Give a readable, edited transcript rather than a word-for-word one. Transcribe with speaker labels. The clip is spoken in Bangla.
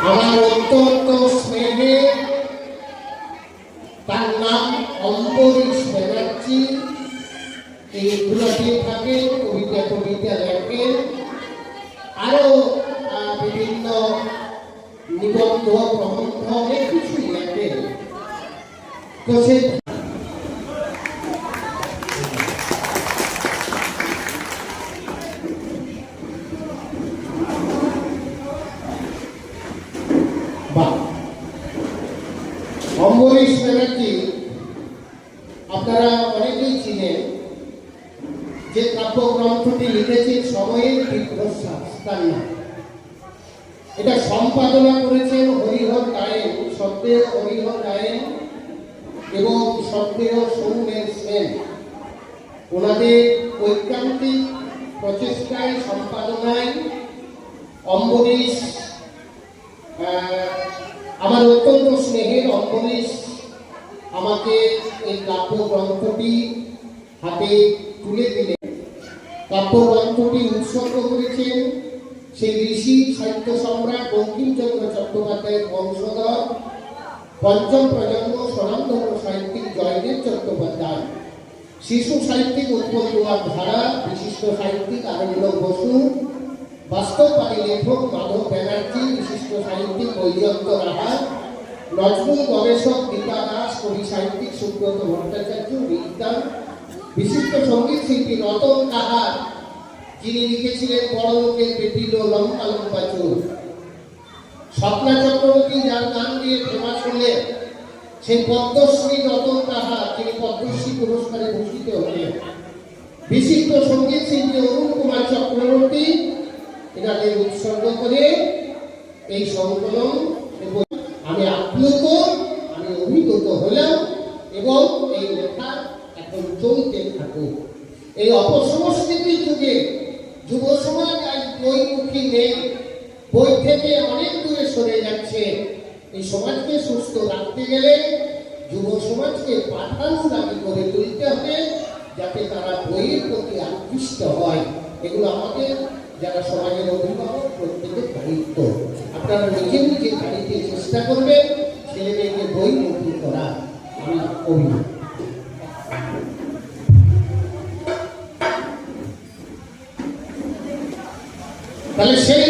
Speaker 1: আমার অত্যন্ত স্নেহে, তার নাম অম্বরীশ ব্যানার্জি। এই গুলাটি থাকে, কবিতা কবিতা লেখেন, আরো বিভিন্ন নিবন্ধ প্রবন্ধ অনেক কিছুই লেখেন। তো সে অম্বরীশ ব্যানার্জি আপনারা অনেকেই চিনেন, যে কাব্যগ্রন্থটি লিখেছেন সময়ের দীর্ঘশ্বাস, তার নাম। এটা সম্পাদনা করেছেন হরিহর গায়েন, শব্দের হরিহর গায়েন এবং শব্দের সৌমেন সেন। ওনাদের ঐকান্তিক প্রচেষ্টায়, সম্পাদনায় অম্বরীশ, আমার অত্যন্ত স্নেহের অম্বরীশ আমাকে এই কাব্যগ্রন্থটি হাতে তুলে দিলেন। কাব্যগ্রন্থটি উৎসর্গ করেছেন সেই ঋষি সাহিত্য সম্রাট বঙ্কিমচন্দ্র চট্টোপাধ্যায়ের বংশধর পঞ্চম প্রজন্ম স্বনামধন্য সাহিত্যিক জয়দেব চট্টোপাধ্যায়, শিশু সাহিত্যিক উৎপল কুমার ধারা, বিশিষ্ট সাহিত্যিক আনন্দ বসু, বাস্তববাদী লেখক মাধব ব্যানার্জি, বিশিষ্ট সাহিত্যিক বৈজয়ন্ত রাহা, নজরুল গবেষক দীপা দাস, কবি সাহিত্যিক সুব্রত ভট্টাচার্য, বিদ্যান, বিশিষ্ট সঙ্গীত শিল্পী রতন কাহার, যিনি লিখেছিলেন পরলোকের পেটিল লম্বা লম্বা চোর, স্বপ্না চক্রবর্তী যার গান দিয়ে ফেমাস হলেন, সেই পদ্মশ্রী রতন কাহার, যিনি পদ্মশ্রী পুরস্কারে ভূষিত হলেন, বিশিষ্ট সঙ্গীত শিল্পী অরুণ কুমার চক্রবর্তী, এনাদের উৎসর্গ করে এই সংকলন। আমি আপ্লুত, আমি অভিভূত হলাম এবং এই লেখা এখন চলতে থাকুক। এই অপসংস্কৃতির যুগে যুব সমাজ আজ বইমুখী নেই, বই থেকে অনেক দূরে সরে যাচ্ছে। এই সমাজকে সুস্থ রাখতে গেলে যুব সমাজকে পাঠানুরাগী করে তুলতে হবে, যাতে তারা বইয়ের প্রতি আকৃষ্ট হয়। এগুলো আমাদের যারা সমাজের অভিভাবক প্রত্যেকের দায়িত্ব। আপনারা নিজে নিজে বাড়িতে চেষ্টা করবেন ছেলে মেয়েকে বইমুখী করা। আমি অভিযোগ তাহলে সেই